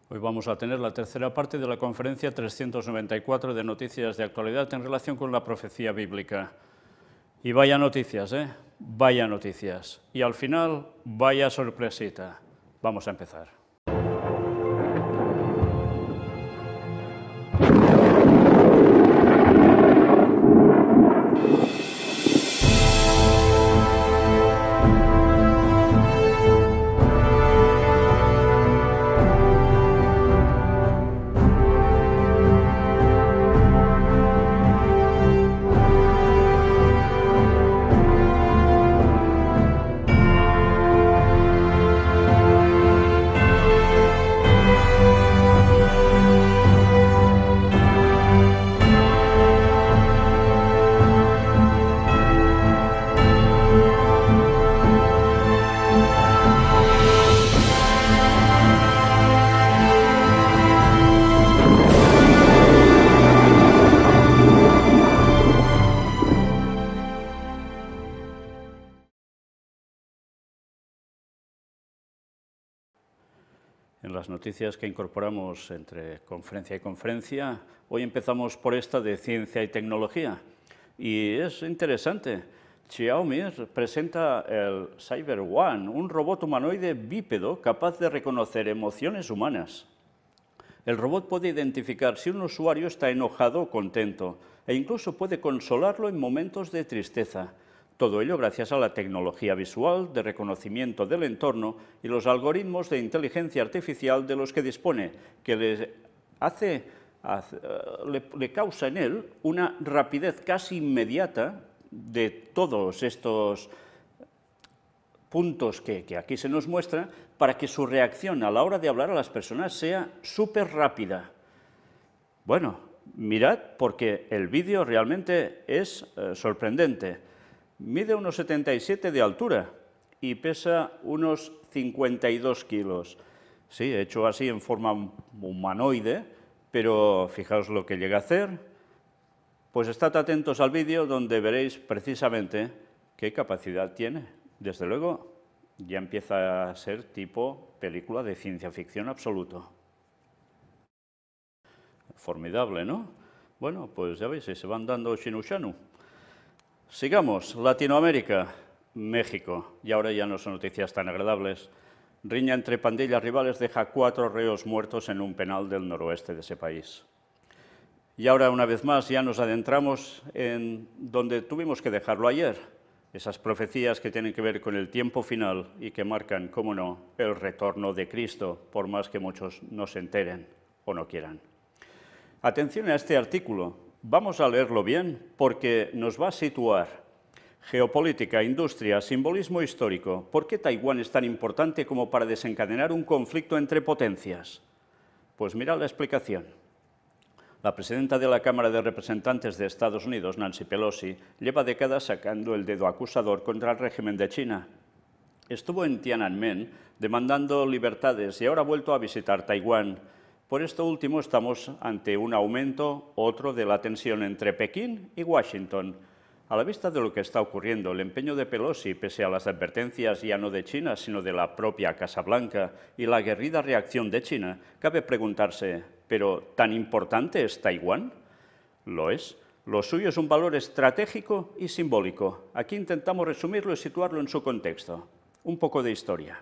Hoy vamos a tener la tercera parte de la conferencia 394 de noticias de actualidad en relación con la profecía bíblica. Y vaya noticias, ¿eh? Vaya noticias. Y al final, vaya sorpresita. Vamos a empezar. En las noticias que incorporamos entre conferencia y conferencia, hoy empezamos por esta de ciencia y tecnología. Y es interesante. Xiaomi presenta el Cyber One, un robot humanoide bípedo capaz de reconocer emociones humanas. El robot puede identificar si un usuario está enojado o contento, e incluso puede consolarlo en momentos de tristeza. Todo ello gracias a la tecnología visual de reconocimiento del entorno y los algoritmos de inteligencia artificial de los que dispone, que le causa en él una rapidez casi inmediata de todos estos puntos que aquí se nos muestra, para que su reacción a la hora de hablar a las personas sea súper rápida. Bueno, mirad, porque el vídeo realmente es sorprendente. Mide unos 77 de altura y pesa unos 52 kilos. Sí, hecho así en forma humanoide, pero fijaos lo que llega a hacer. Pues estad atentos al vídeo donde veréis precisamente qué capacidad tiene. Desde luego, ya empieza a ser tipo película de ciencia ficción absoluto. Formidable, ¿no? Bueno, pues ya veis, se van dando shinu-shanu. Sigamos, Latinoamérica, México, y ahora ya no son noticias tan agradables. Riña entre pandillas rivales deja 4 reos muertos en un penal del noroeste de ese país. Y ahora, una vez más, ya nos adentramos en donde tuvimos que dejarlo ayer, esas profecías que tienen que ver con el tiempo final y que marcan, cómo no, el retorno de Cristo, por más que muchos no se enteren o no quieran. Atención a este artículo. Vamos a leerlo bien porque nos va a situar geopolítica, industria, simbolismo histórico. ¿Por qué Taiwán es tan importante como para desencadenar un conflicto entre potencias? Pues mirad la explicación. La presidenta de la Cámara de Representantes de Estados Unidos, Nancy Pelosi, lleva décadas sacando el dedo acusador contra el régimen de China. Estuvo en Tiananmen demandando libertades y ahora ha vuelto a visitar Taiwán. Por esto último estamos ante un aumento, otro, de la tensión entre Pekín y Washington. A la vista de lo que está ocurriendo, el empeño de Pelosi, pese a las advertencias ya no de China, sino de la propia Casa Blanca, y la aguerrida reacción de China, cabe preguntarse, ¿pero tan importante es Taiwán? Lo es. Lo suyo es un valor estratégico y simbólico. Aquí intentamos resumirlo y situarlo en su contexto. Un poco de historia.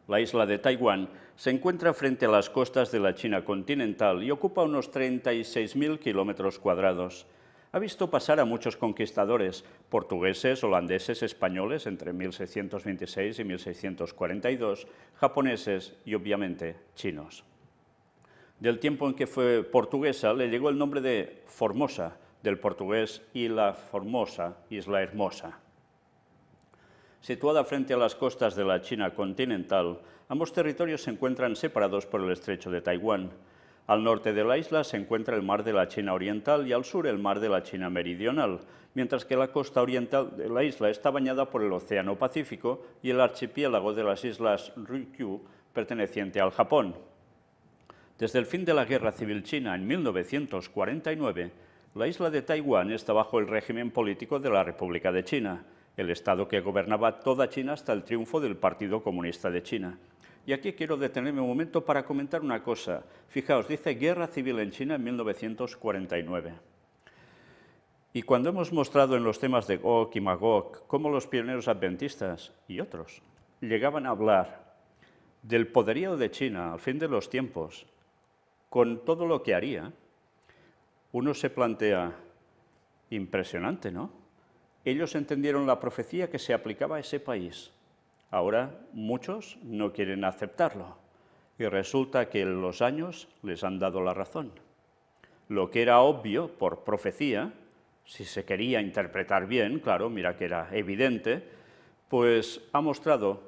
La isla de Taiwán se encuentra frente a las costas de la China continental y ocupa unos 36.000 kilómetros cuadrados. Ha visto pasar a muchos conquistadores, portugueses, holandeses, españoles entre 1626 y 1642, japoneses y, obviamente, chinos. Del tiempo en que fue portuguesa le llegó el nombre de Formosa, del portugués Ilha Formosa, Isla Hermosa. Situada frente a las costas de la China continental, ambos territorios se encuentran separados por el estrecho de Taiwán. Al norte de la isla se encuentra el mar de la China Oriental y al sur el mar de la China Meridional, mientras que la costa oriental de la isla está bañada por el Océano Pacífico y el archipiélago de las islas Ryukyu, perteneciente al Japón. Desde el fin de la Guerra Civil China en 1949, la isla de Taiwán está bajo el régimen político de la República de China, el estado que gobernaba toda China hasta el triunfo del Partido Comunista de China. Y aquí quiero detenerme un momento para comentar una cosa. Fijaos, dice guerra civil en China en 1949. Y cuando hemos mostrado en los temas de Gog y Magog cómo los pioneros adventistas y otros llegaban a hablar del poderío de China al fin de los tiempos, con todo lo que haría, uno se plantea, impresionante, ¿no? Ellos entendieron la profecía que se aplicaba a ese país. Ahora muchos no quieren aceptarlo y resulta que los años les han dado la razón. Lo que era obvio por profecía, si se quería interpretar bien, claro, mira que era evidente, pues ha mostrado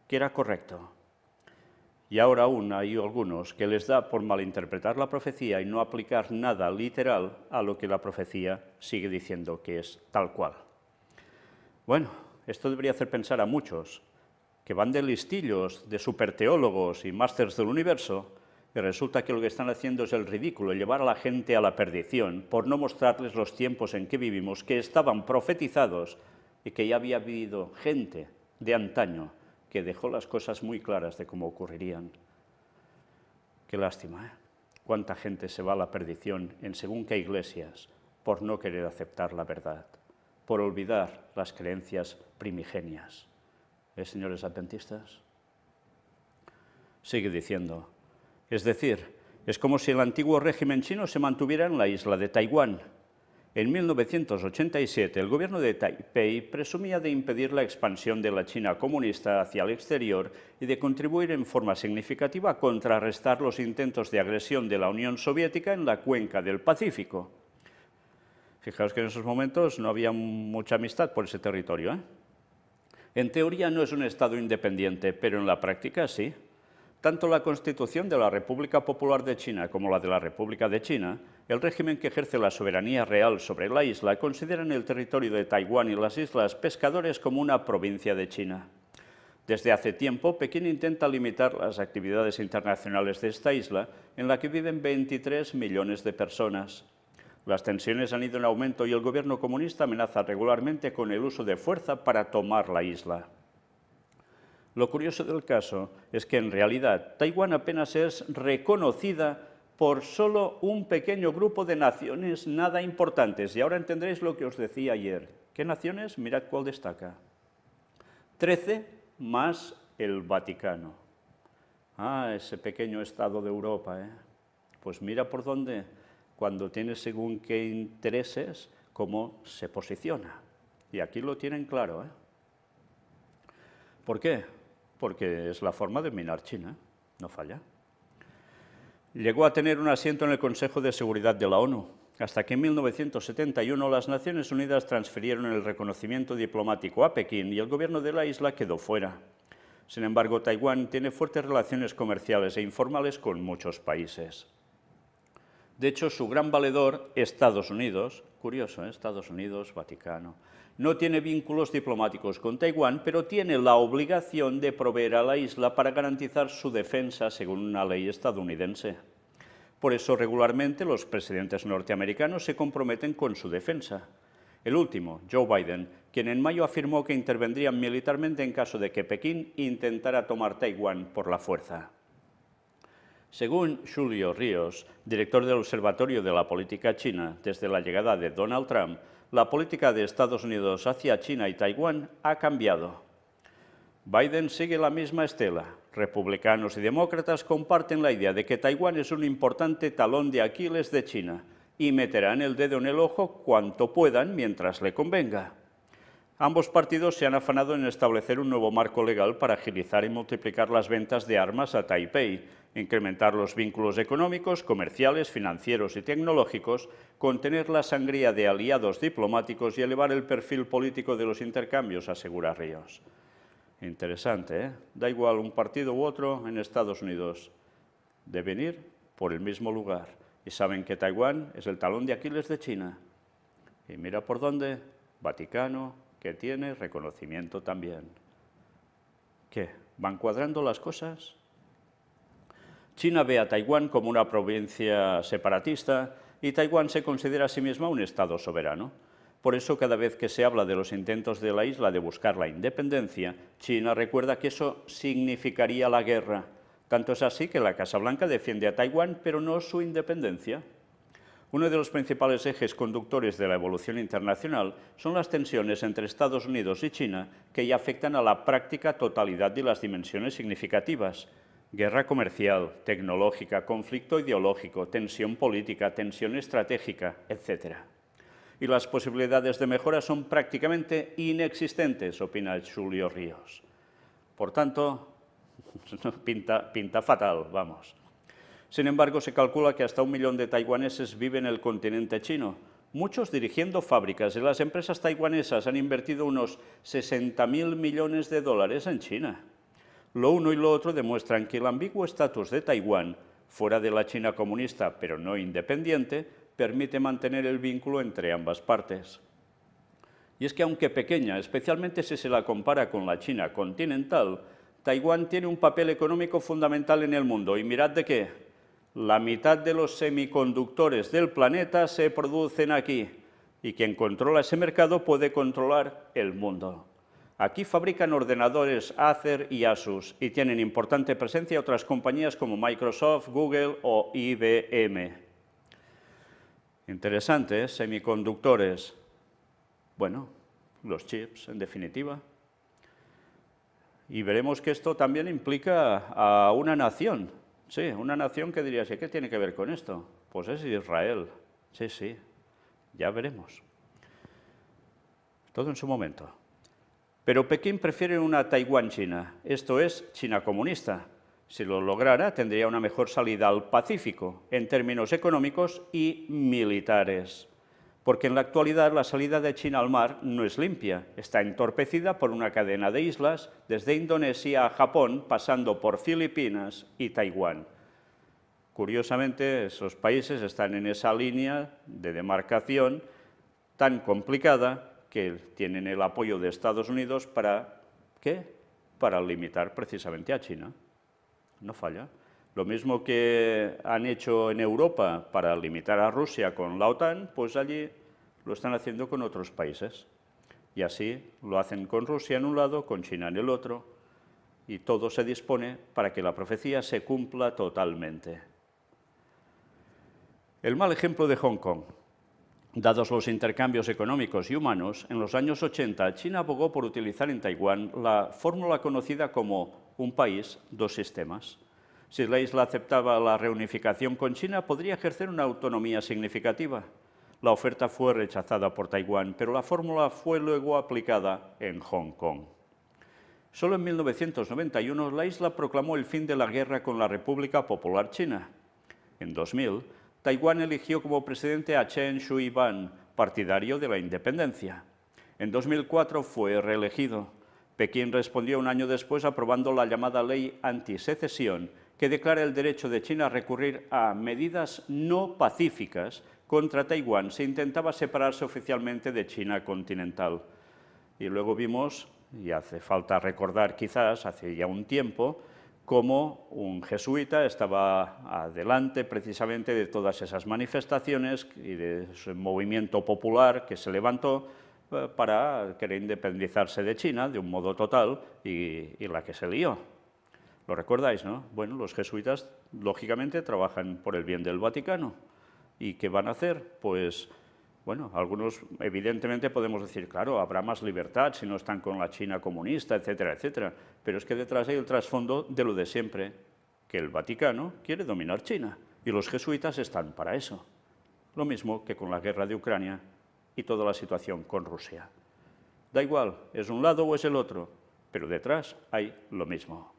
que era correcto. Y ahora aún hay algunos que les da por malinterpretar la profecía y no aplicar nada literal a lo que la profecía sigue diciendo que es tal cual. Bueno, esto debería hacer pensar a muchos que van de listillos, de superteólogos y másters del universo, y resulta que lo que están haciendo es el ridículo, llevar a la gente a la perdición por no mostrarles los tiempos en que vivimos, que estaban profetizados y que ya había habido gente de antaño que dejó las cosas muy claras de cómo ocurrirían. Qué lástima, ¿eh? Cuánta gente se va a la perdición en según qué iglesias por no querer aceptar la verdad, por olvidar las creencias primigenias. Señores adventistas? Sigue diciendo, es decir, es como si el antiguo régimen chino se mantuviera en la isla de Taiwán. En 1987, el gobierno de Taipei presumía de impedir la expansión de la China comunista hacia el exterior y de contribuir en forma significativa a contrarrestar los intentos de agresión de la Unión Soviética en la cuenca del Pacífico. Fijaos que en esos momentos no había mucha amistad por ese territorio, ¿eh? En teoría no es un Estado independiente, pero en la práctica sí. Tanto la Constitución de la República Popular de China como la de la República de China, el régimen que ejerce la soberanía real sobre la isla, consideran el territorio de Taiwán y las Islas Pescadores como una provincia de China. Desde hace tiempo, Pekín intenta limitar las actividades internacionales de esta isla, en la que viven 23 millones de personas. Las tensiones han ido en aumento y el gobierno comunista amenaza regularmente con el uso de fuerza para tomar la isla. Lo curioso del caso es que en realidad Taiwán apenas es reconocida por solo un pequeño grupo de naciones nada importantes. Y ahora entenderéis lo que os decía ayer. ¿Qué naciones? Mirad cuál destaca. 13 más el Vaticano. Ah, ese pequeño estado de Europa, ¿eh? Pues mira por dónde, cuando tiene según qué intereses, cómo se posiciona. Y aquí lo tienen claro, ¿eh? ¿Por qué? Porque es la forma de minar China, no falla. Llegó a tener un asiento en el Consejo de Seguridad de la ONU, hasta que en 1971 las Naciones Unidas transfirieron el reconocimiento diplomático a Pekín y el gobierno de la isla quedó fuera. Sin embargo, Taiwán tiene fuertes relaciones comerciales e informales con muchos países. De hecho, su gran valedor, Estados Unidos, curioso, ¿eh? Estados Unidos, Vaticano, no tiene vínculos diplomáticos con Taiwán, pero tiene la obligación de proveer a la isla para garantizar su defensa según una ley estadounidense. Por eso, regularmente, los presidentes norteamericanos se comprometen con su defensa. El último, Joe Biden, quien en mayo afirmó que intervendrían militarmente en caso de que Pekín intentara tomar Taiwán por la fuerza. Según Julio Ríos, director del Observatorio de la Política China, desde la llegada de Donald Trump, la política de Estados Unidos hacia China y Taiwán ha cambiado. Biden sigue la misma estela. Republicanos y demócratas comparten la idea de que Taiwán es un importante talón de Aquiles de China y meterán el dedo en el ojo cuanto puedan mientras le convenga. Ambos partidos se han afanado en establecer un nuevo marco legal para agilizar y multiplicar las ventas de armas a Taipei, incrementar los vínculos económicos, comerciales, financieros y tecnológicos, contener la sangría de aliados diplomáticos y elevar el perfil político de los intercambios, asegura Ríos. Interesante, ¿eh? Da igual un partido u otro en Estados Unidos. Deben ir por el mismo lugar. Y saben que Taiwán es el talón de Aquiles de China. Y mira por dónde, Vaticano, que tiene reconocimiento también. ¿Qué? ¿Van cuadrando las cosas? China ve a Taiwán como una provincia separatista y Taiwán se considera a sí misma un Estado soberano. Por eso, cada vez que se habla de los intentos de la isla de buscar la independencia, China recuerda que eso significaría la guerra. Tanto es así que la Casa Blanca defiende a Taiwán, pero no su independencia. Uno de los principales ejes conductores de la evolución internacional son las tensiones entre Estados Unidos y China, que ya afectan a la práctica totalidad de las dimensiones significativas. Guerra comercial, tecnológica, conflicto ideológico, tensión política, tensión estratégica, etc. Y las posibilidades de mejora son prácticamente inexistentes, opina Julio Ríos. Por tanto, pinta fatal, vamos. Sin embargo, se calcula que hasta 1 millón de taiwaneses viven en el continente chino, muchos dirigiendo fábricas, y las empresas taiwanesas han invertido unos 60.000 millones de dólares en China. Lo uno y lo otro demuestran que el ambiguo estatus de Taiwán, fuera de la China comunista pero no independiente, permite mantener el vínculo entre ambas partes. Y es que aunque pequeña, especialmente si se la compara con la China continental, Taiwán tiene un papel económico fundamental en el mundo. ¿Y mirad de qué? La mitad de los semiconductores del planeta se producen aquí, y quien controla ese mercado puede controlar el mundo. Aquí fabrican ordenadores Acer y Asus, y tienen importante presencia otras compañías como Microsoft, Google o IBM. Interesante, ¿eh? Semiconductores. Bueno, los chips, en definitiva. Y veremos que esto también implica a una nación. Sí, una nación que diría, ¿qué tiene que ver con esto? Pues es Israel. Sí, ya veremos. Todo en su momento. Pero Pekín prefiere una Taiwán-China, esto es, China comunista. Si lo lograra, tendría una mejor salida al Pacífico, en términos económicos y militares. Porque en la actualidad la salida de China al mar no es limpia, está entorpecida por una cadena de islas, desde Indonesia a Japón, pasando por Filipinas y Taiwán. Curiosamente, esos países están en esa línea de demarcación tan complicada que tienen el apoyo de Estados Unidos para, ¿qué? Para limitar precisamente a China. No falla. Lo mismo que han hecho en Europa para limitar a Rusia con la OTAN, pues allí lo están haciendo con otros países. Y así lo hacen con Rusia en un lado, con China en el otro, y todo se dispone para que la profecía se cumpla totalmente. El mal ejemplo de Hong Kong. Dados los intercambios económicos y humanos, en los años 80 China abogó por utilizar en Taiwán la fórmula conocida como un país, dos sistemas. Si la isla aceptaba la reunificación con China, podría ejercer una autonomía significativa. La oferta fue rechazada por Taiwán, pero la fórmula fue luego aplicada en Hong Kong. Solo en 1991 la isla proclamó el fin de la guerra con la República Popular China. En 2000, Taiwán eligió como presidente a Chen Shui-bian, partidario de la independencia. En 2004 fue reelegido. Pekín respondió un año después aprobando la llamada ley antisecesión, que declara el derecho de China a recurrir a medidas no pacíficas contra Taiwán si intentaba separarse oficialmente de China continental. Y luego vimos, y hace falta recordar quizás, hace ya un tiempo, cómo un jesuita estaba adelante precisamente de todas esas manifestaciones y de ese movimiento popular que se levantó para querer independizarse de China de un modo total y la que se lió. ¿Lo recordáis, no? Bueno, los jesuitas, lógicamente, trabajan por el bien del Vaticano. ¿Y qué van a hacer? Pues, bueno, algunos evidentemente podemos decir, claro, habrá más libertad si no están con la China comunista, etcétera, etcétera. Pero es que detrás hay el trasfondo de lo de siempre, que el Vaticano quiere dominar China y los jesuitas están para eso. Lo mismo que con la guerra de Ucrania y toda la situación con Rusia. Da igual, es un lado o es el otro, pero detrás hay lo mismo.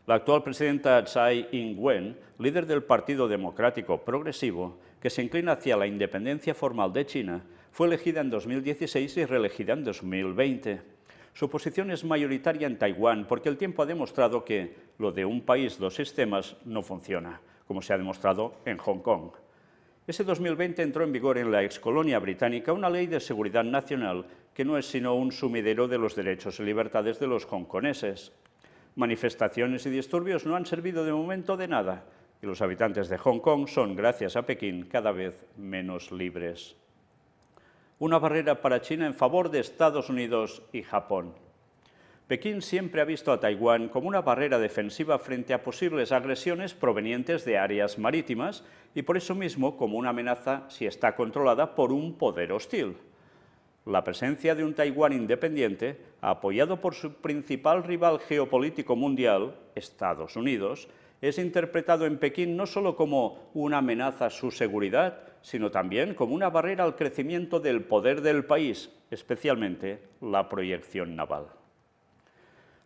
La actual presidenta Tsai Ing-wen, líder del Partido Democrático Progresivo, que se inclina hacia la independencia formal de China, fue elegida en 2016 y reelegida en 2020. Su posición es mayoritaria en Taiwán porque el tiempo ha demostrado que lo de un país, dos sistemas no funciona, como se ha demostrado en Hong Kong. Ese 2020 entró en vigor en la excolonia británica una ley de seguridad nacional que no es sino un sumidero de los derechos y libertades de los hongkoneses. Manifestaciones y disturbios no han servido de momento de nada y los habitantes de Hong Kong son, gracias a Pekín, cada vez menos libres. una barrera para China en favor de Estados Unidos y Japón. Pekín siempre ha visto a Taiwán como una barrera defensiva frente a posibles agresiones provenientes de áreas marítimas y por eso mismo como una amenaza si está controlada por un poder hostil. La presencia de un Taiwán independiente, apoyado por su principal rival geopolítico mundial, Estados Unidos, es interpretado en Pekín no solo como una amenaza a su seguridad, sino también como una barrera al crecimiento del poder del país, especialmente la proyección naval.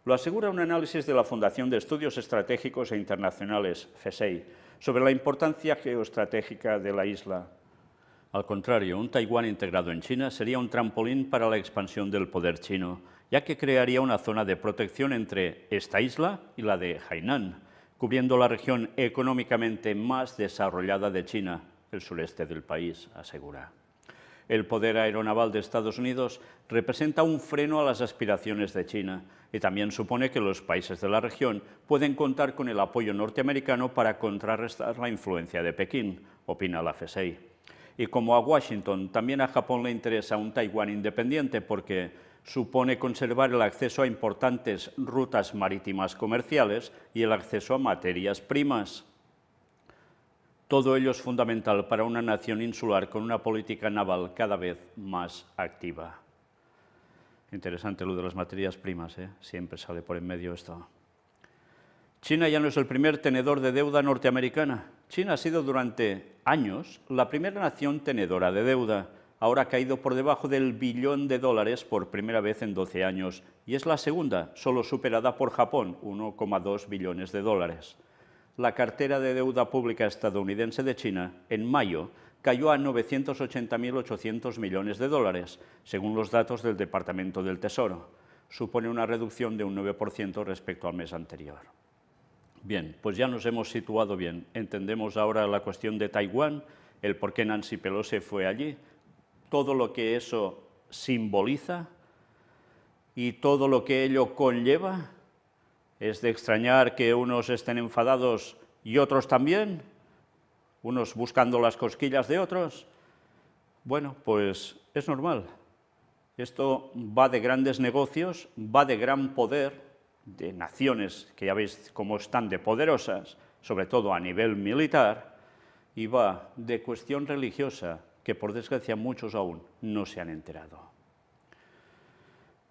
Lo asegura un análisis de la Fundación de Estudios Estratégicos e Internacionales, FESEI, sobre la importancia geoestratégica de la isla. Al contrario, un Taiwán integrado en China sería un trampolín para la expansión del poder chino, ya que crearía una zona de protección entre esta isla y la de Hainan, cubriendo la región económicamente más desarrollada de China, el sureste del país, asegura. El poder aeronaval de Estados Unidos representa un freno a las aspiraciones de China y también supone que los países de la región pueden contar con el apoyo norteamericano para contrarrestar la influencia de Pekín, opina la FESEI. Y como a Washington, también a Japón le interesa un Taiwán independiente porque supone conservar el acceso a importantes rutas marítimas comerciales y el acceso a materias primas. Todo ello es fundamental para una nación insular con una política naval cada vez más activa. Interesante lo de las materias primas, ¿eh? Siempre sale por en medio esto. China ya no es el primer tenedor de deuda norteamericana. China ha sido durante años la primera nación tenedora de deuda. Ahora ha caído por debajo del $1 billón por primera vez en 12 años y es la segunda, solo superada por Japón, $1,2 billones. La cartera de deuda pública estadounidense de China, en mayo, cayó a $980.800 millones, según los datos del Departamento del Tesoro. Supone una reducción de un 9% respecto al mes anterior. Bien, pues ya nos hemos situado bien. Entendemos ahora la cuestión de Taiwán, el por qué Nancy Pelosi fue allí, todo lo que eso simboliza y todo lo que ello conlleva. ¿Es de extrañar que unos estén enfadados y otros también? ¿Unos buscando las cosquillas de otros? Bueno, pues es normal. Esto va de grandes negocios, va de gran poder, de naciones que ya veis cómo están de poderosas, sobre todo a nivel militar, y va de cuestión religiosa, que por desgracia muchos aún no se han enterado.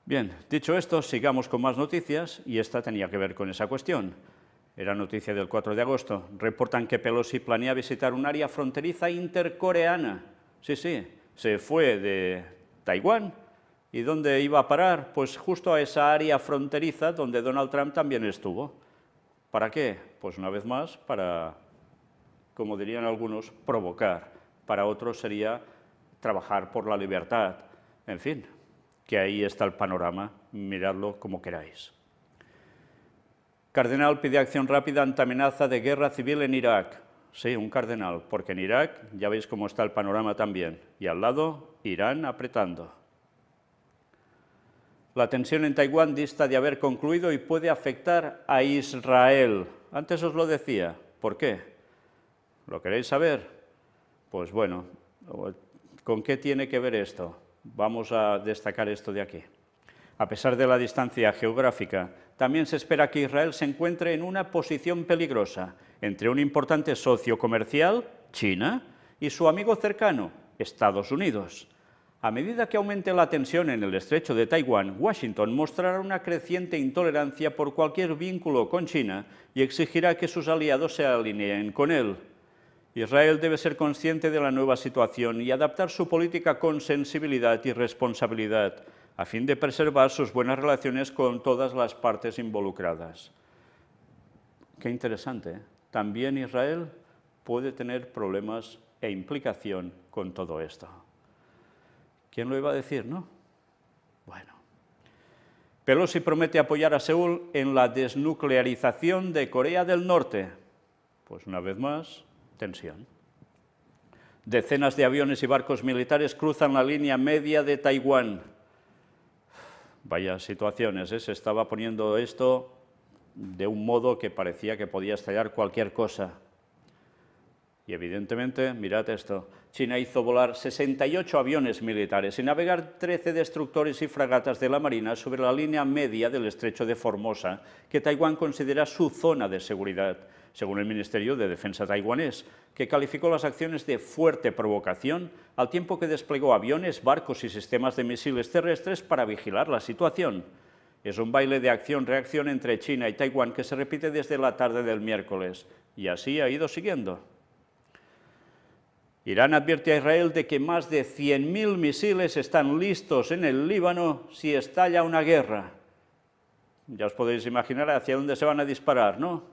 Bien, dicho esto, sigamos con más noticias, y esta tenía que ver con esa cuestión. Era noticia del 4 de agosto. Reportan que Pelosi planea visitar un área fronteriza intercoreana. Sí, se fue de Taiwán. ¿Y dónde iba a parar? Pues justo a esa área fronteriza donde Donald Trump también estuvo. ¿Para qué? Pues una vez más, para, como dirían algunos, provocar. Para otros sería trabajar por la libertad. En fin, que ahí está el panorama, miradlo como queráis. Cardenal pide acción rápida ante amenaza de guerra civil en Irak. Sí, un cardenal, porque en Irak ya veis cómo está el panorama también. Y al lado, Irán apretando. La tensión en Taiwán dista de haber concluido y puede afectar a Israel. Antes os lo decía. ¿Por qué? ¿Lo queréis saber? Pues bueno, ¿con qué tiene que ver esto? Vamos a destacar esto de aquí. A pesar de la distancia geográfica, también se espera que Israel se encuentre en una posición peligrosa entre un importante socio comercial, China, y su amigo cercano, Estados Unidos. A medida que aumente la tensión en el estrecho de Taiwán, Washington mostrará una creciente intolerancia por cualquier vínculo con China y exigirá que sus aliados se alineen con él. Israel debe ser consciente de la nueva situación y adaptar su política con sensibilidad y responsabilidad, a fin de preservar sus buenas relaciones con todas las partes involucradas. Qué interesante, ¿eh? También Israel puede tener problemas e implicación con todo esto. ¿Quién lo iba a decir, no? Bueno. Pelosi promete apoyar a Seúl en la desnuclearización de Corea del Norte. Pues una vez más, tensión. Decenas de aviones y barcos militares cruzan la línea media de Taiwán. Vaya situaciones, ¿eh? Se estaba poniendo esto de un modo que parecía que podía estallar cualquier cosa. Y evidentemente, mirad esto, China hizo volar 68 aviones militares y navegar 13 destructores y fragatas de la Marina sobre la línea media del estrecho de Formosa, que Taiwán considera su zona de seguridad, según el Ministerio de Defensa taiwanés, que calificó las acciones de fuerte provocación, al tiempo que desplegó aviones, barcos y sistemas de misiles terrestres para vigilar la situación. Es un baile de acción-reacción entre China y Taiwán que se repite desde la tarde del miércoles, y así ha ido siguiendo. Irán advierte a Israel de que más de 100.000 misiles están listos en el Líbano si estalla una guerra. Ya os podéis imaginar hacia dónde se van a disparar, ¿no?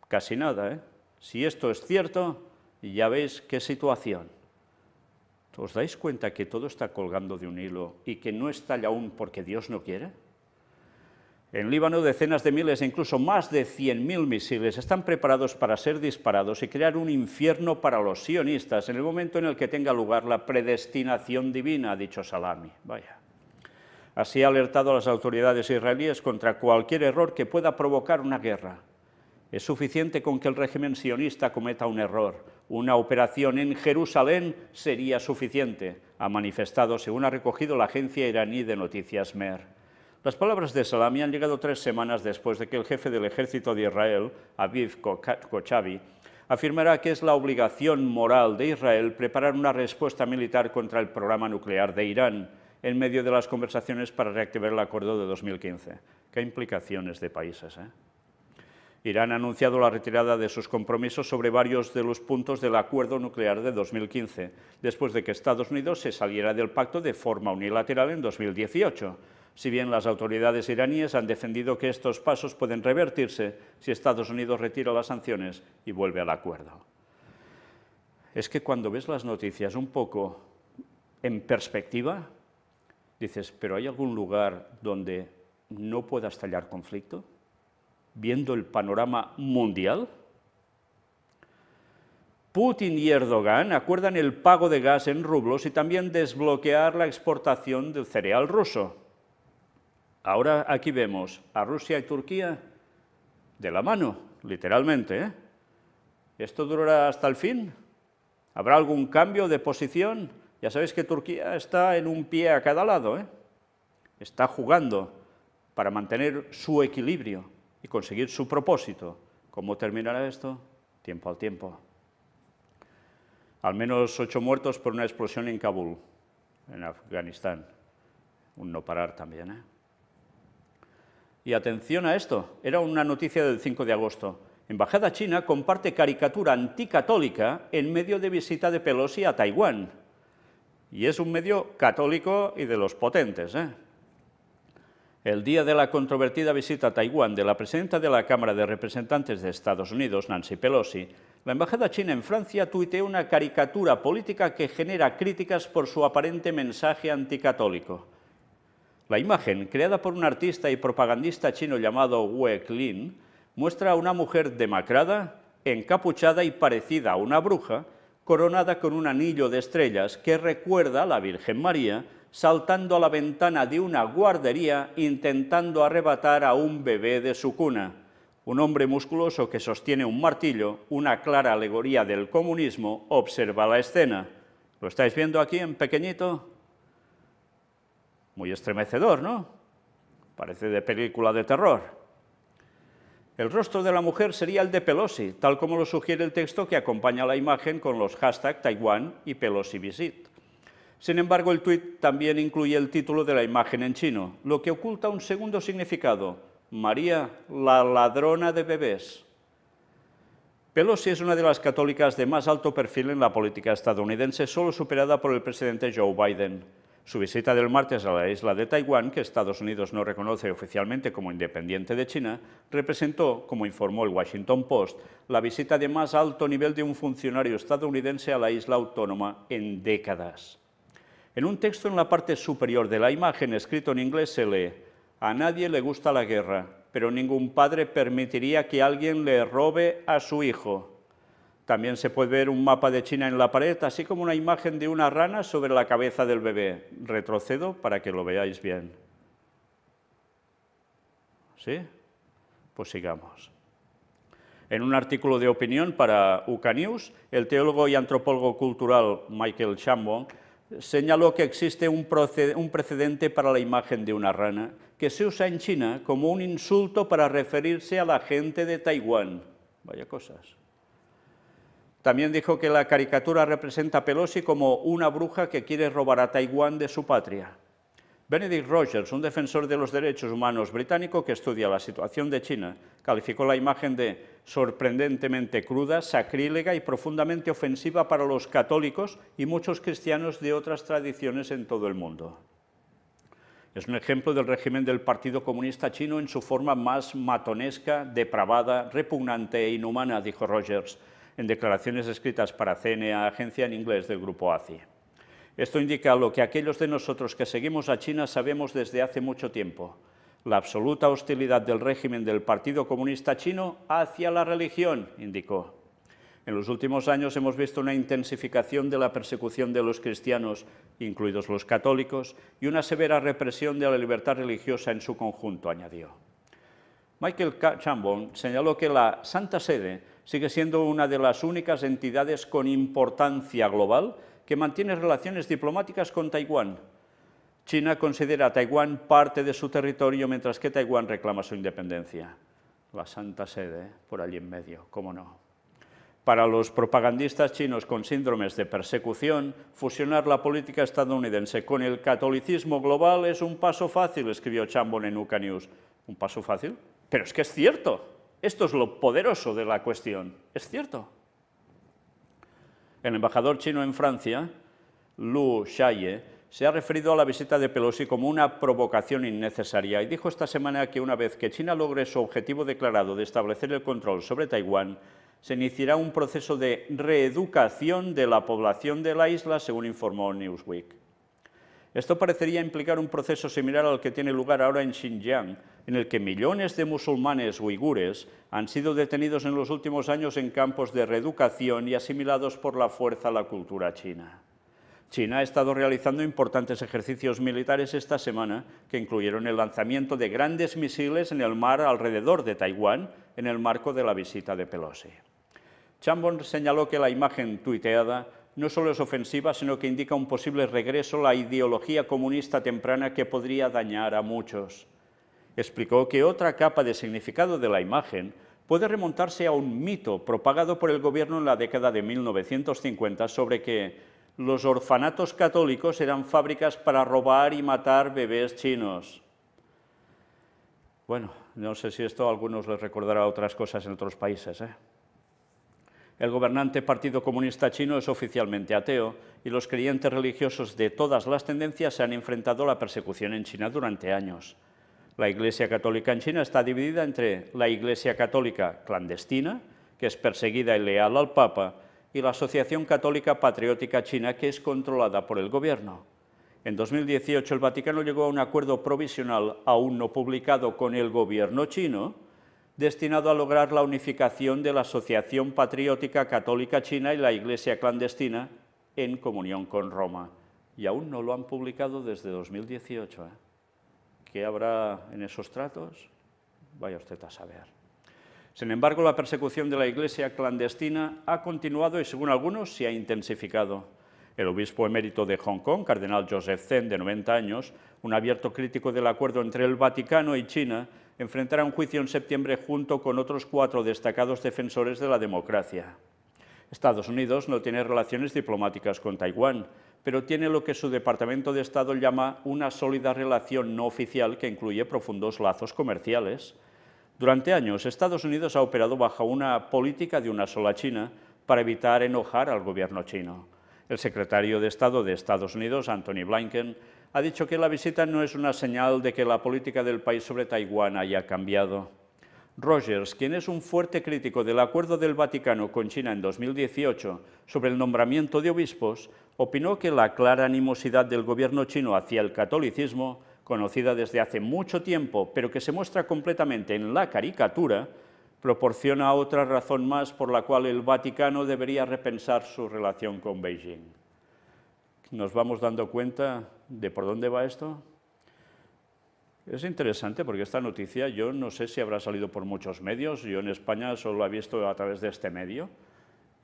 Casi nada, ¿eh? Si esto es cierto, ya veis qué situación. ¿Os dais cuenta que todo está colgando de un hilo y que no estalla aún porque Dios no quiere? En Líbano, decenas de miles e incluso más de 100.000 misiles están preparados para ser disparados y crear un infierno para los sionistas en el momento en el que tenga lugar la predestinación divina, ha dicho Salami. Vaya. Así ha alertado a las autoridades israelíes contra cualquier error que pueda provocar una guerra. Es suficiente con que el régimen sionista cometa un error. Una operación en Jerusalén sería suficiente, ha manifestado, según ha recogido la agencia iraní de noticias MER. Las palabras de Salami han llegado 3 semanas después de que el jefe del ejército de Israel, Aviv Kochavi, afirmará que es la obligación moral de Israel preparar una respuesta militar contra el programa nuclear de Irán, en medio de las conversaciones para reactivar el acuerdo de 2015. ¿Qué implicaciones de países, eh? Irán ha anunciado la retirada de sus compromisos sobre varios de los puntos del acuerdo nuclear de 2015, después de que Estados Unidos se saliera del pacto de forma unilateral en 2018. Si bien las autoridades iraníes han defendido que estos pasos pueden revertirse si Estados Unidos retira las sanciones y vuelve al acuerdo. Es que cuando ves las noticias un poco en perspectiva, dices, ¿pero hay algún lugar donde no pueda estallar conflicto? Viendo el panorama mundial, Putin y Erdogan acuerdan el pago de gas en rublos y también desbloquear la exportación del cereal ruso. Ahora aquí vemos a Rusia y Turquía de la mano, literalmente, ¿eh? ¿Esto durará hasta el fin? ¿Habrá algún cambio de posición? Ya sabéis que Turquía está en un pie a cada lado, ¿eh? Está jugando para mantener su equilibrio y conseguir su propósito. ¿Cómo terminará esto? Tiempo al tiempo. Al menos 8 muertos por una explosión en Kabul, en Afganistán. Un no parar también, ¿eh? Y atención a esto, era una noticia del 5 de agosto. Embajada china comparte caricatura anticatólica en medio de visita de Pelosi a Taiwán. Y es un medio católico y de los potentes, ¿eh? El día de la controvertida visita a Taiwán de la presidenta de la Cámara de Representantes de Estados Unidos, Nancy Pelosi, la embajada china en Francia tuiteó una caricatura política que genera críticas por su aparente mensaje anticatólico. La imagen, creada por un artista y propagandista chino llamado Wei Lin, muestra a una mujer demacrada, encapuchada y parecida a una bruja, coronada con un anillo de estrellas que recuerda a la Virgen María, saltando a la ventana de una guardería intentando arrebatar a un bebé de su cuna. Un hombre musculoso que sostiene un martillo, una clara alegoría del comunismo, observa la escena. ¿Lo estáis viendo aquí en pequeñito? Muy estremecedor, ¿no? Parece de película de terror. El rostro de la mujer sería el de Pelosi, tal como lo sugiere el texto que acompaña la imagen con los hashtags Taiwán y Pelosi Visit. Sin embargo, el tuit también incluye el título de la imagen en chino, lo que oculta un segundo significado: María, la ladrona de bebés. Pelosi es una de las católicas de más alto perfil en la política estadounidense, solo superada por el presidente Joe Biden. Su visita del martes a la isla de Taiwán, que Estados Unidos no reconoce oficialmente como independiente de China, representó, como informó el Washington Post, la visita de más alto nivel de un funcionario estadounidense a la isla autónoma en décadas. En un texto en la parte superior de la imagen, escrito en inglés, se lee: a nadie le gusta la guerra, pero ningún padre permitiría que alguien le robe a su hijo. También se puede ver un mapa de China en la pared, así como una imagen de una rana sobre la cabeza del bebé. Retrocedo para que lo veáis bien. ¿Sí? Pues sigamos. En un artículo de opinión para UK News, el teólogo y antropólogo cultural Michael Chambon señaló que existe un precedente para la imagen de una rana que se usa en China como un insulto para referirse a la gente de Taiwán. Vaya cosas. También dijo que la caricatura representa a Pelosi como una bruja que quiere robar a Taiwán de su patria. Benedict Rogers, un defensor de los derechos humanos británico que estudia la situación de China, calificó la imagen de sorprendentemente cruda, sacrílega y profundamente ofensiva para los católicos y muchos cristianos de otras tradiciones en todo el mundo. Es un ejemplo del régimen del Partido Comunista Chino en su forma más matonesca, depravada, repugnante e inhumana, dijo Rogers en declaraciones escritas para CNA, agencia en inglés del grupo ACI. Esto indica lo que aquellos de nosotros que seguimos a China sabemos desde hace mucho tiempo: la absoluta hostilidad del régimen del Partido Comunista Chino hacia la religión, indicó. En los últimos años hemos visto una intensificación de la persecución de los cristianos, incluidos los católicos, y una severa represión de la libertad religiosa en su conjunto, añadió. Michael Chambon señaló que la Santa Sede sigue siendo una de las únicas entidades con importancia global que mantiene relaciones diplomáticas con Taiwán. China considera a Taiwán parte de su territorio, mientras que Taiwán reclama su independencia. La Santa Sede, por allí en medio, cómo no. Para los propagandistas chinos con síndromes de persecución, fusionar la política estadounidense con el catolicismo global es un paso fácil, escribió Chambon en UK News. ¿Un paso fácil? Pero es que es cierto. Esto es lo poderoso de la cuestión. Es cierto. El embajador chino en Francia, Lu Shaye, se ha referido a la visita de Pelosi como una provocación innecesaria y dijo esta semana que una vez que China logre su objetivo declarado de establecer el control sobre Taiwán, se iniciará un proceso de reeducación de la población de la isla, según informó Newsweek. Esto parecería implicar un proceso similar al que tiene lugar ahora en Xinjiang, en el que millones de musulmanes uigures han sido detenidos en los últimos años en campos de reeducación y asimilados por la fuerza a la cultura china. China ha estado realizando importantes ejercicios militares esta semana que incluyeron el lanzamiento de grandes misiles en el mar alrededor de Taiwán en el marco de la visita de Pelosi. Chambon señaló que la imagen tuiteada no solo es ofensiva, sino que indica un posible regreso a la ideología comunista temprana que podría dañar a muchos. Explicó que otra capa de significado de la imagen puede remontarse a un mito propagado por el gobierno en la década de 1950 sobre que los orfanatos católicos eran fábricas para robar y matar bebés chinos. Bueno, no sé si esto a algunos les recordará otras cosas en otros países, ¿eh? El gobernante Partido Comunista Chino es oficialmente ateo y los creyentes religiosos de todas las tendencias se han enfrentado a la persecución en China durante años. La Iglesia Católica en China está dividida entre la Iglesia Católica clandestina, que es perseguida y leal al Papa, y la Asociación Católica Patriótica China, que es controlada por el gobierno. En 2018 el Vaticano llegó a un acuerdo provisional, aún no publicado, con el gobierno chino, destinado a lograr la unificación de la Asociación Patriótica Católica China y la Iglesia clandestina en comunión con Roma. Y aún no lo han publicado desde 2018, ¿eh? ¿Qué habrá en esos tratos? Vaya usted a saber. Sin embargo, la persecución de la Iglesia clandestina ha continuado y, según algunos, se ha intensificado. El obispo emérito de Hong Kong, cardenal Joseph Zen, de 90 años, un abierto crítico del acuerdo entre el Vaticano y China, enfrentará un juicio en septiembre junto con otros 4 destacados defensores de la democracia. Estados Unidos no tiene relaciones diplomáticas con Taiwán, pero tiene lo que su Departamento de Estado llama una sólida relación no oficial que incluye profundos lazos comerciales. Durante años, Estados Unidos ha operado bajo una política de una sola China para evitar enojar al gobierno chino. El secretario de Estado de Estados Unidos, Antony Blinken, ha dicho que la visita no es una señal de que la política del país sobre Taiwán haya cambiado. Rogers, quien es un fuerte crítico del acuerdo del Vaticano con China en 2018 sobre el nombramiento de obispos, opinó que la clara animosidad del gobierno chino hacia el catolicismo, conocida desde hace mucho tiempo, pero que se muestra completamente en la caricatura, proporciona otra razón más por la cual el Vaticano debería repensar su relación con Beijing. ¿Nos vamos dando cuenta de por dónde va esto? Es interesante porque esta noticia yo no sé si habrá salido por muchos medios, yo en España solo la he visto a través de este medio,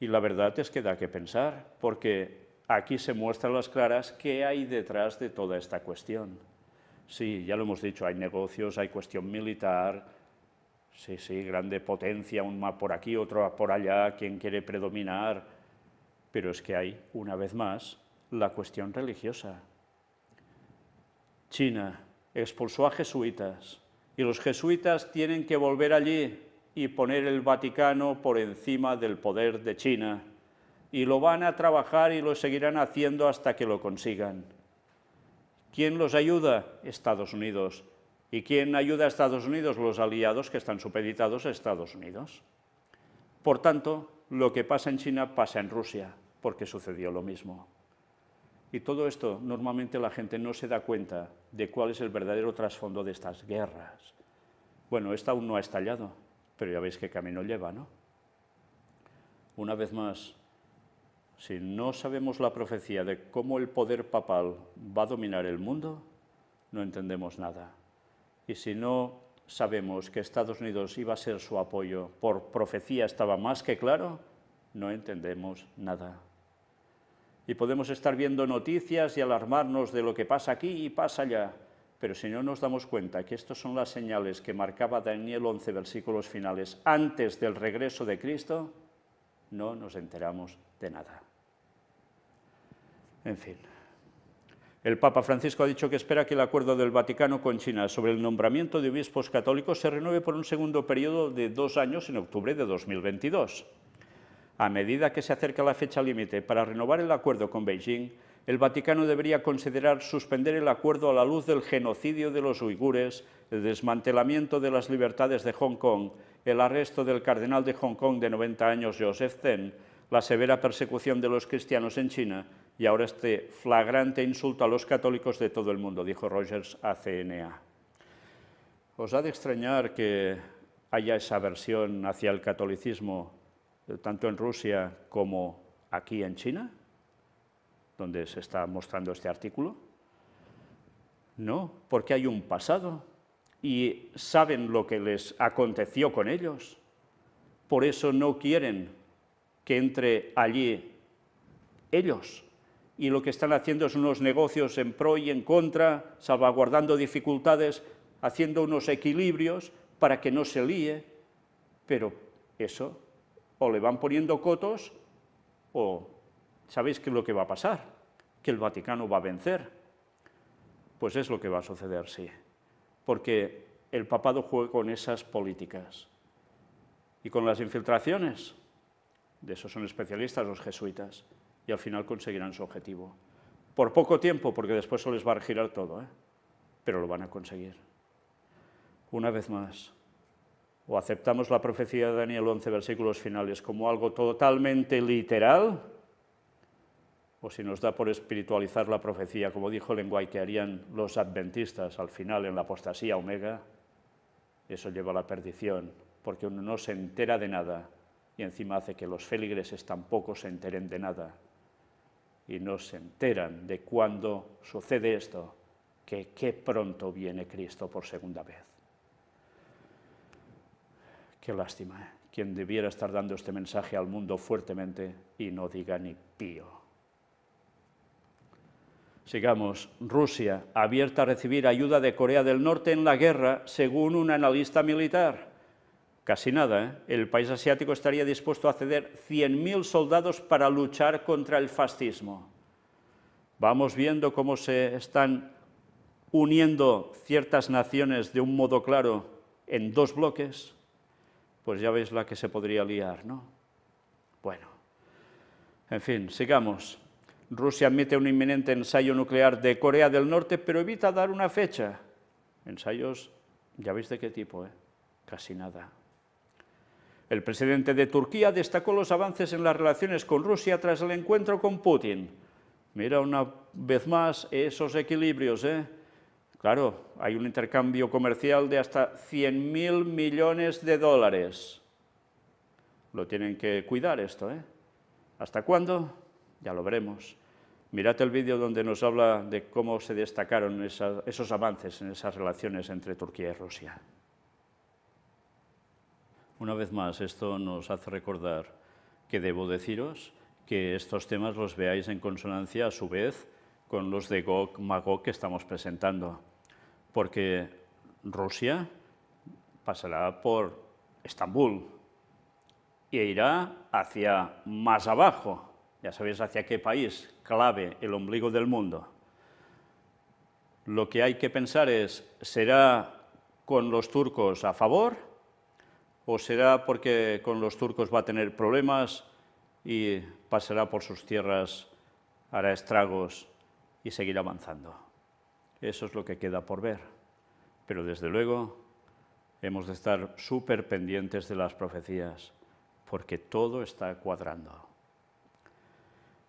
y la verdad es que da que pensar, porque aquí se muestra a las claras qué hay detrás de toda esta cuestión. Sí, ya lo hemos dicho, hay negocios, hay cuestión militar, sí, grande potencia, un mapa por aquí, otro por allá, quien quiere predominar, pero es que hay, una vez más, la cuestión religiosa. China expulsó a jesuitas y los jesuitas tienen que volver allí y poner el Vaticano por encima del poder de China, y lo van a trabajar y lo seguirán haciendo hasta que lo consigan. ¿Quién los ayuda? Estados Unidos. ¿Y quién ayuda a Estados Unidos? Los aliados que están supeditados a Estados Unidos. Por tanto, lo que pasa en China pasa en Rusia, porque sucedió lo mismo. Y todo esto, normalmente la gente no se da cuenta de cuál es el verdadero trasfondo de estas guerras. Bueno, esta aún no ha estallado, pero ya veis qué camino lleva, ¿no? Una vez más, si no sabemos la profecía de cómo el poder papal va a dominar el mundo, no entendemos nada. Y si no sabemos que Estados Unidos iba a ser su apoyo, por profecía estaba más que claro, no entendemos nada. Y podemos estar viendo noticias y alarmarnos de lo que pasa aquí y pasa allá, pero si no nos damos cuenta que estas son las señales que marcaba Daniel 11, versículos finales, antes del regreso de Cristo, no nos enteramos de nada. En fin, el Papa Francisco ha dicho que espera que el acuerdo del Vaticano con China sobre el nombramiento de obispos católicos se renueve por un segundo periodo de 2 años en octubre de 2022. A medida que se acerca la fecha límite para renovar el acuerdo con Beijing, el Vaticano debería considerar suspender el acuerdo a la luz del genocidio de los uigures, el desmantelamiento de las libertades de Hong Kong, el arresto del cardenal de Hong Kong de 90 años, Joseph Zen, la severa persecución de los cristianos en China y ahora este flagrante insulto a los católicos de todo el mundo, dijo Rogers a CNA. ¿Os ha de extrañar que haya esa aversión hacia el catolicismo tanto en Rusia como aquí en China, donde se está mostrando este artículo? No, porque hay un pasado y saben lo que les aconteció con ellos. Por eso no quieren que entre allí ellos. Y lo que están haciendo es unos negocios en pro y en contra, salvaguardando dificultades, haciendo unos equilibrios para que no se líe. Pero eso, o le van poniendo cotos, o ¿sabéis qué es lo que va a pasar? Que el Vaticano va a vencer. Pues es lo que va a suceder, sí. Porque el papado juega con esas políticas. Y con las infiltraciones, de eso son especialistas los jesuitas, y al final conseguirán su objetivo. Por poco tiempo, porque después se les va a girar todo, pero lo van a conseguir. Una vez más, o aceptamos la profecía de Daniel 11, versículos finales, como algo totalmente literal, o si nos da por espiritualizar la profecía, como dijo Ellen White, que harían los adventistas al final en la apostasía omega, eso lleva a la perdición, porque uno no se entera de nada y encima hace que los feligreses tampoco se enteren de nada y no se enteran de cuándo sucede esto, que qué pronto viene Cristo por segunda vez. Qué lástima, quien debiera estar dando este mensaje al mundo fuertemente y no diga ni pío. Sigamos. Rusia, abierta a recibir ayuda de Corea del Norte en la guerra, según un analista militar. Casi nada, El país asiático estaría dispuesto a ceder 100.000 soldados para luchar contra el fascismo. Vamos viendo cómo se están uniendo ciertas naciones de un modo claro en dos bloques. Pues ya veis la que se podría liar, ¿no? Bueno, en fin, sigamos. Rusia admite un inminente ensayo nuclear de Corea del Norte, pero evita dar una fecha. Ensayos, ya veis de qué tipo, Casi nada. El presidente de Turquía destacó los avances en las relaciones con Rusia tras el encuentro con Putin. Mira una vez más esos equilibrios, Claro, hay un intercambio comercial de hasta 100.000 millones de dólares. Lo tienen que cuidar esto, ¿Hasta cuándo? Ya lo veremos. Mirad el vídeo donde nos habla de cómo se destacaron esos avances en esas relaciones entre Turquía y Rusia. Una vez más, esto nos hace recordar que debo deciros que estos temas los veáis en consonancia, a su vez, con los de Gog-Magog que estamos presentando, porque Rusia pasará por Estambul e irá hacia más abajo. Ya sabéis hacia qué país, clave, el ombligo del mundo. Lo que hay que pensar es, ¿será con los turcos a favor o será porque con los turcos va a tener problemas y pasará por sus tierras, hará estragos y seguirá avanzando? Eso es lo que queda por ver. Pero desde luego hemos de estar súper pendientes de las profecías, porque todo está cuadrando.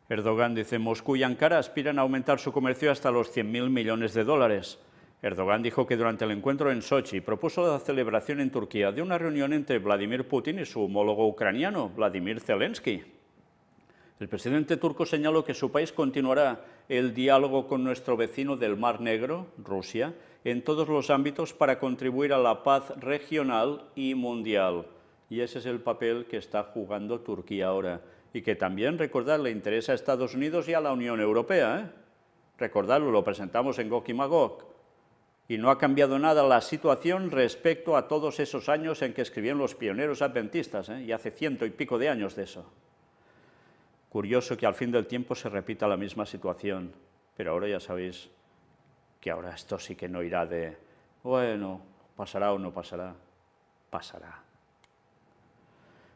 Erdogan dice, Moscú y Ankara aspiran a aumentar su comercio hasta los 100.000 millones de dólares. Erdogan dijo que durante el encuentro en Sochi propuso la celebración en Turquía de una reunión entre Vladimir Putin y su homólogo ucraniano, Vladimir Zelensky. El presidente turco señaló que su país continuará el diálogo con nuestro vecino del Mar Negro, Rusia, en todos los ámbitos para contribuir a la paz regional y mundial. Y ese es el papel que está jugando Turquía ahora. Y que también, recordad, le interesa a Estados Unidos y a la Unión Europea. Recordadlo, lo presentamos en Gog y Magog. Y no ha cambiado nada la situación respecto a todos esos años en que escribían los pioneros adventistas, y hace 100 y pico de años de eso. Curioso que al fin del tiempo se repita la misma situación, pero ahora ya sabéis que ahora esto sí que no irá de, bueno, pasará o no pasará, pasará.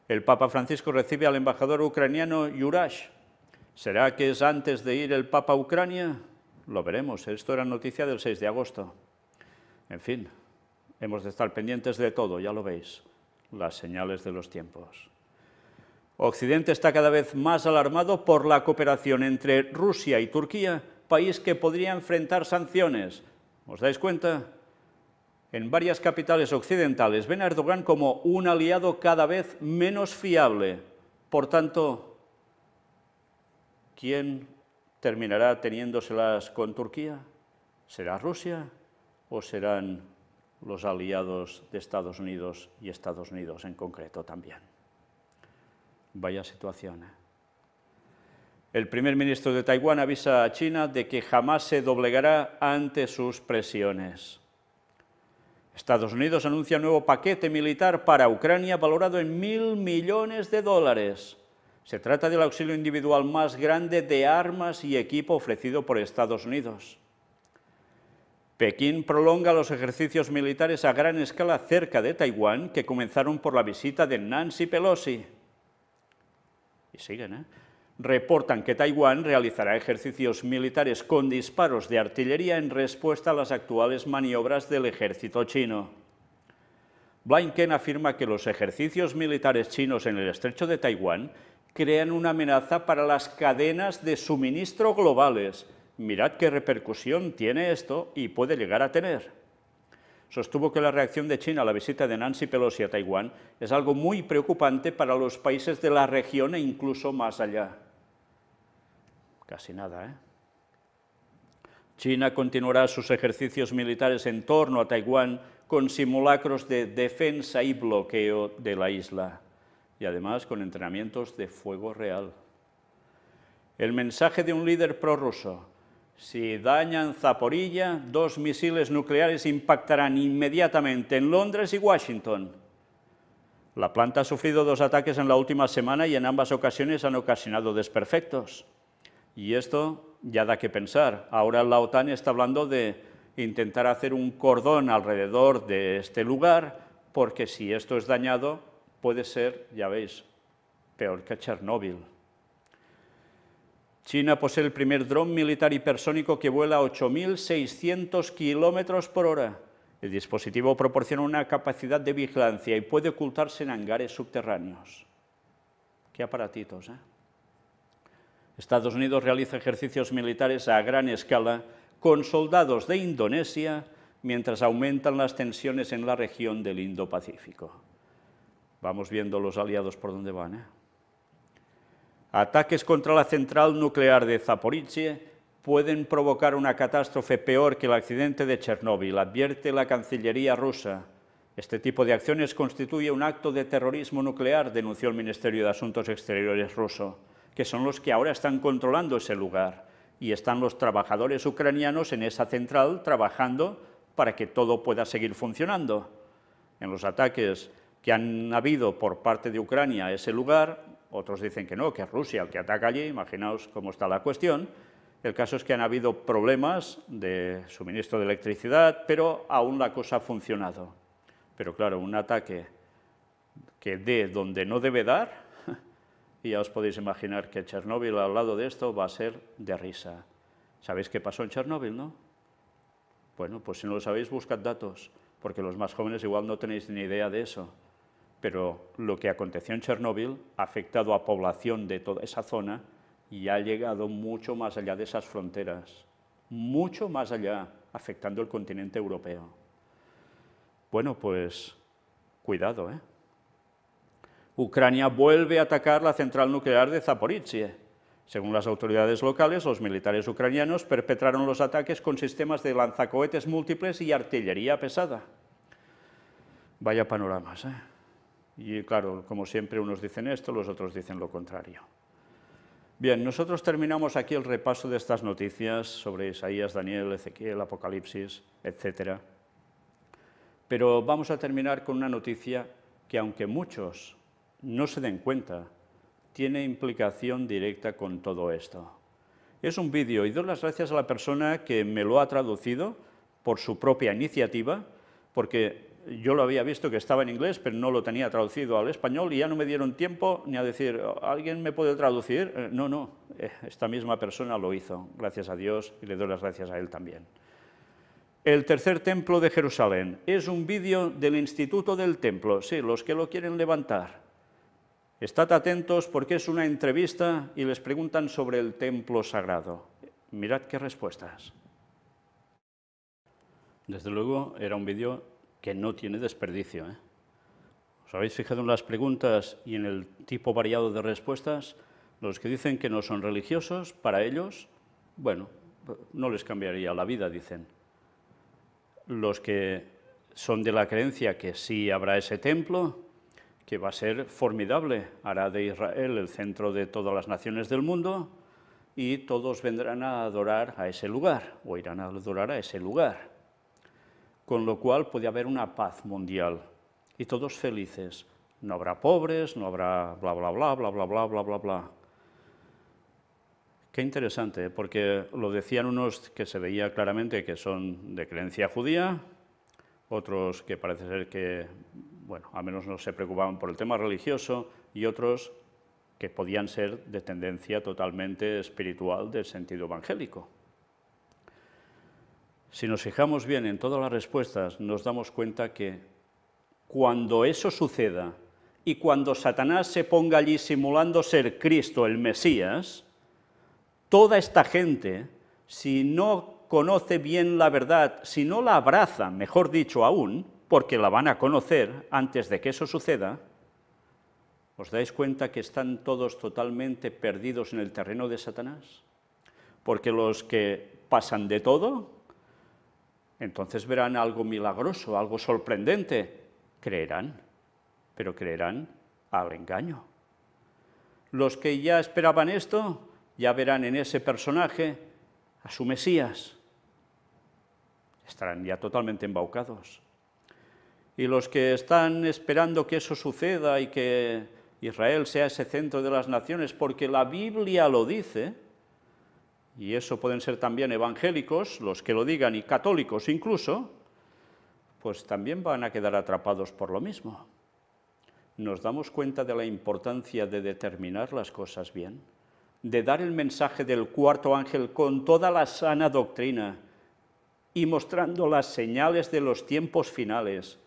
El Papa Francisco recibe al embajador ucraniano Yurash. ¿Será que es antes de ir el Papa a Ucrania? Lo veremos, esto era noticia del 6 de agosto. En fin, hemos de estar pendientes de todo, ya lo veis, las señales de los tiempos. Occidente está cada vez más alarmado por la cooperación entre Rusia y Turquía, país que podría enfrentar sanciones. ¿Os dais cuenta? En varias capitales occidentales ven a Erdogan como un aliado cada vez menos fiable. Por tanto, ¿quién terminará teniéndoselas con Turquía? ¿Será Rusia o serán los aliados de Estados Unidos y Estados Unidos en concreto también? Vaya situación. El primer ministro de Taiwán avisa a China de que jamás se doblegará ante sus presiones. Estados Unidos anuncia un nuevo paquete militar para Ucrania valorado en $1.000 millones. Se trata del auxilio individual más grande de armas y equipo ofrecido por Estados Unidos. Pekín prolonga los ejercicios militares a gran escala cerca de Taiwán que comenzaron por la visita de Nancy Pelosi. Y siguen, Reportan que Taiwán realizará ejercicios militares con disparos de artillería en respuesta a las actuales maniobras del ejército chino. Blinken afirma que los ejercicios militares chinos en el estrecho de Taiwán crean una amenaza para las cadenas de suministro globales. Mirad qué repercusión tiene esto y puede llegar a tener. Sostuvo que la reacción de China a la visita de Nancy Pelosi a Taiwán es algo muy preocupante para los países de la región e incluso más allá. Casi nada, China continuará sus ejercicios militares en torno a Taiwán con simulacros de defensa y bloqueo de la isla, y además con entrenamientos de fuego real. El mensaje de un líder prorruso: si dañan Zaporilla, 2 misiles nucleares impactarán inmediatamente en Londres y Washington. La planta ha sufrido 2 ataques en la última semana y en ambas ocasiones han ocasionado desperfectos. Y esto ya da que pensar. Ahora la OTAN está hablando de intentar hacer un cordón alrededor de este lugar, porque si esto es dañado, puede ser, ya veis, peor que Chernóbil. China posee el primer dron militar hipersónico que vuela a 8.600 kilómetros por hora. El dispositivo proporciona una capacidad de vigilancia y puede ocultarse en hangares subterráneos. Qué aparatitos, Estados Unidos realiza ejercicios militares a gran escala con soldados de Indonesia mientras aumentan las tensiones en la región del Indo-Pacífico. Vamos viendo los aliados por dónde van, Ataques contra la central nuclear de Zaporizhia pueden provocar una catástrofe peor que el accidente de Chernóbil, advierte la Cancillería rusa. Este tipo de acciones constituye un acto de terrorismo nuclear, denunció el Ministerio de Asuntos Exteriores ruso, que son los que ahora están controlando ese lugar, y están los trabajadores ucranianos en esa central trabajando para que todo pueda seguir funcionando. En los ataques que han habido por parte de Ucrania a ese lugar, otros dicen que no, que es Rusia el que ataca allí, imaginaos cómo está la cuestión. El caso es que han habido problemas de suministro de electricidad, pero aún la cosa ha funcionado. Pero claro, un ataque que dé donde no debe dar, y ya os podéis imaginar que Chernóbil al lado de esto va a ser de risa. ¿Sabéis qué pasó en Chernóbil, no? Bueno, pues si no lo sabéis, buscad datos, porque los más jóvenes igual no tenéis ni idea de eso. Pero lo que aconteció en Chernóbil ha afectado a población de toda esa zona y ha llegado mucho más allá de esas fronteras, mucho más allá, afectando el continente europeo. Bueno, pues cuidado, ¿eh? Ucrania vuelve a atacar la central nuclear de Zaporizhia. Según las autoridades locales, los militares ucranianos perpetraron los ataques con sistemas de lanzacohetes múltiples y artillería pesada. Vaya panoramas, ¿eh? Y claro, como siempre, unos dicen esto, los otros dicen lo contrario. Bien, nosotros terminamos aquí el repaso de estas noticias sobre Isaías, Daniel, Ezequiel, Apocalipsis, etc. Pero vamos a terminar con una noticia que, aunque muchos no se den cuenta, tiene implicación directa con todo esto. Es un vídeo y doy las gracias a la persona que me lo ha traducido por su propia iniciativa, porque yo lo había visto que estaba en inglés, pero no lo tenía traducido al español y ya no me dieron tiempo ni a decir, ¿alguien me puede traducir? No, esta misma persona lo hizo, gracias a Dios, y le doy las gracias a él también. El tercer templo de Jerusalén es un vídeo del Instituto del Templo, sí, los que lo quieren levantar. Estad atentos porque es una entrevista y les preguntan sobre el templo sagrado. Mirad qué respuestas. Desde luego era un vídeo que no tiene desperdicio, ¿eh? ¿Os habéis fijado en las preguntas y en el tipo variado de respuestas? Los que dicen que no son religiosos, para ellos, bueno, no les cambiaría la vida, dicen. Los que son de la creencia que sí habrá ese templo, que va a ser formidable, hará de Israel el centro de todas las naciones del mundo y todos vendrán a adorar a ese lugar, o irán a adorar a ese lugar. Con lo cual puede haber una paz mundial y todos felices. No habrá pobres, no habrá bla, bla, bla, bla, bla, bla, bla, bla, bla. Qué interesante, porque lo decían unos que se veía claramente que son de creencia judía, otros que parece ser que, bueno, al menos no se preocupaban por el tema religioso, y otros que podían ser de tendencia totalmente espiritual del sentido evangélico. Si nos fijamos bien en todas las respuestas, nos damos cuenta que cuando eso suceda y cuando Satanás se ponga allí simulando ser Cristo, el Mesías, toda esta gente, si no conoce bien la verdad, si no la abraza, mejor dicho aún, porque la van a conocer antes de que eso suceda, ¿os dais cuenta que están todos totalmente perdidos en el terreno de Satanás? Porque los que pasan de todo, entonces verán algo milagroso, algo sorprendente, creerán, pero creerán al engaño. Los que ya esperaban esto, ya verán en ese personaje a su Mesías. Estarán ya totalmente embaucados. Y los que están esperando que eso suceda y que Israel sea ese centro de las naciones, porque la Biblia lo dice, y eso pueden ser también evangélicos, los que lo digan, y católicos incluso, pues también van a quedar atrapados por lo mismo. ¿Nos damos cuenta de la importancia de determinar las cosas bien? De dar el mensaje del cuarto ángel con toda la sana doctrina y mostrando las señales de los tiempos finales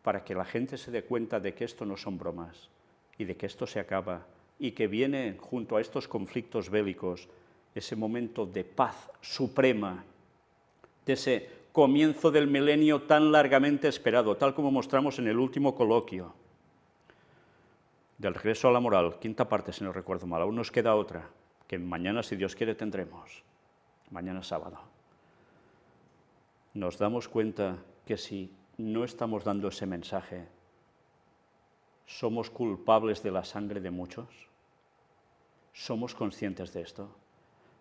para que la gente se dé cuenta de que esto no son bromas y de que esto se acaba y que viene junto a estos conflictos bélicos ese momento de paz suprema, de ese comienzo del milenio tan largamente esperado, tal como mostramos en el último coloquio. del regreso a la moral, quinta parte si no recuerdo mal, aún nos queda otra, que mañana, si Dios quiere, tendremos, mañana sábado. Nos damos cuenta que si no estamos dando ese mensaje, ¿somos culpables de la sangre de muchos? ¿Somos conscientes de esto?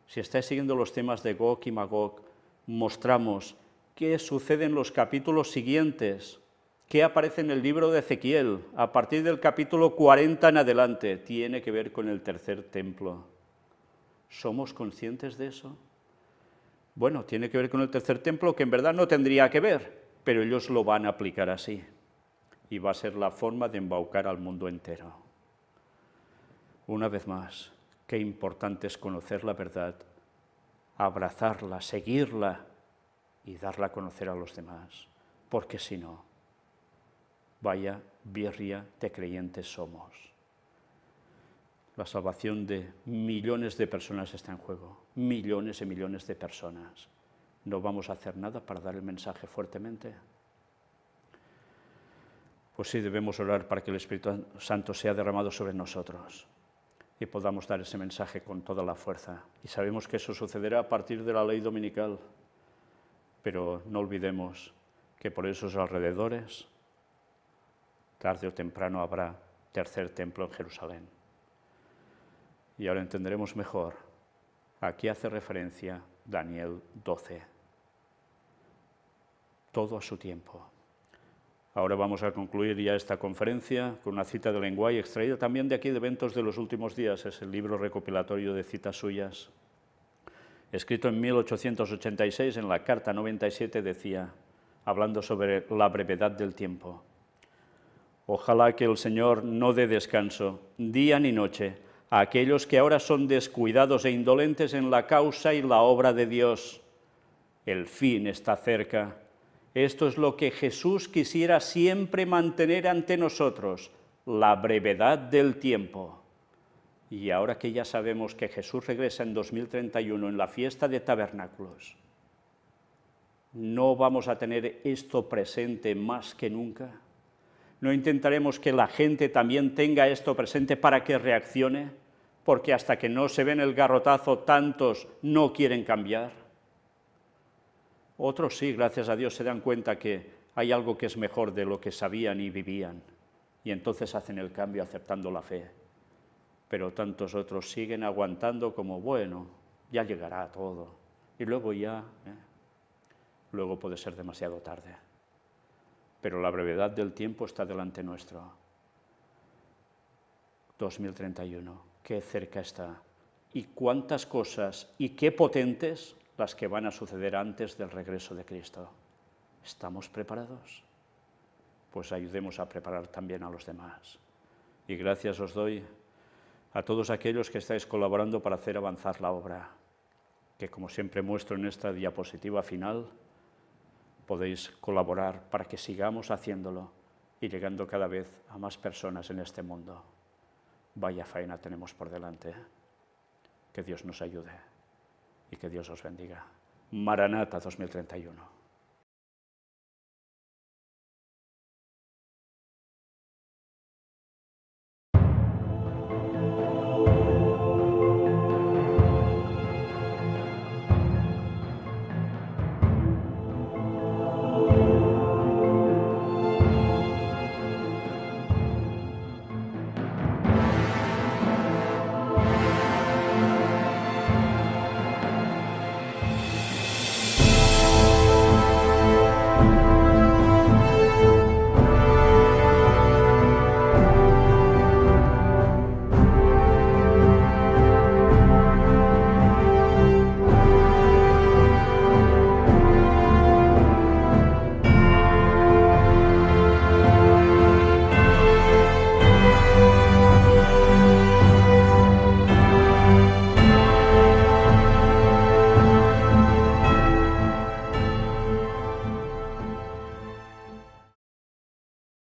Si estáis siguiendo los temas de Gog y Magog, mostramos qué sucede en los capítulos siguientes, qué aparece en el libro de Ezequiel, a partir del capítulo 40 en adelante, tiene que ver con el tercer templo. ¿Somos conscientes de eso? Bueno, tiene que ver con el tercer templo, que en verdad no tendría que ver, pero ellos lo van a aplicar así. Y va a ser la forma de embaucar al mundo entero. Una vez más, qué importante es conocer la verdad, abrazarla, seguirla y darla a conocer a los demás, porque si no, vaya birria de creyentes somos. La salvación de millones de personas está en juego, millones y millones de personas. ¿No vamos a hacer nada para dar el mensaje fuertemente? Pues sí, debemos orar para que el Espíritu Santo sea derramado sobre nosotros y podamos dar ese mensaje con toda la fuerza. Y sabemos que eso sucederá a partir de la ley dominical, pero no olvidemos que por esos alrededores, tarde o temprano habrá tercer templo en Jerusalén. Y ahora entenderemos mejor. Aquí hace referencia Daniel 12. Todo a su tiempo. Ahora vamos a concluir ya esta conferencia con una cita de Lenguay extraída también de aquí de Eventos de los Últimos Días. Es el libro recopilatorio de citas suyas. Escrito en 1886, en la Carta 97 decía, hablando sobre la brevedad del tiempo: ojalá que el Señor no dé descanso, día ni noche, a aquellos que ahora son descuidados e indolentes en la causa y la obra de Dios. El fin está cerca. Esto es lo que Jesús quisiera siempre mantener ante nosotros, la brevedad del tiempo. Y ahora que ya sabemos que Jesús regresa en 2031 en la fiesta de tabernáculos, ¿no vamos a tener esto presente más que nunca? ¿No intentaremos que la gente también tenga esto presente para que reaccione? Porque hasta que no se ven el garrotazo, tantos no quieren cambiar. Otros sí, gracias a Dios, se dan cuenta que hay algo que es mejor de lo que sabían y vivían, y entonces hacen el cambio aceptando la fe. Pero tantos otros siguen aguantando como, bueno, ya llegará todo, y luego ya, luego puede ser demasiado tarde. Pero la brevedad del tiempo está delante nuestro. 2031, qué cerca está, y cuántas cosas, y qué potentes las que van a suceder antes del regreso de Cristo. ¿Estamos preparados? Pues ayudemos a preparar también a los demás. Y gracias os doy a todos aquellos que estáis colaborando para hacer avanzar la obra, que como siempre muestro en esta diapositiva final, podéis colaborar para que sigamos haciéndolo y llegando cada vez a más personas en este mundo. Vaya faena tenemos por delante. Que Dios nos ayude y que Dios os bendiga. Maranata 2031.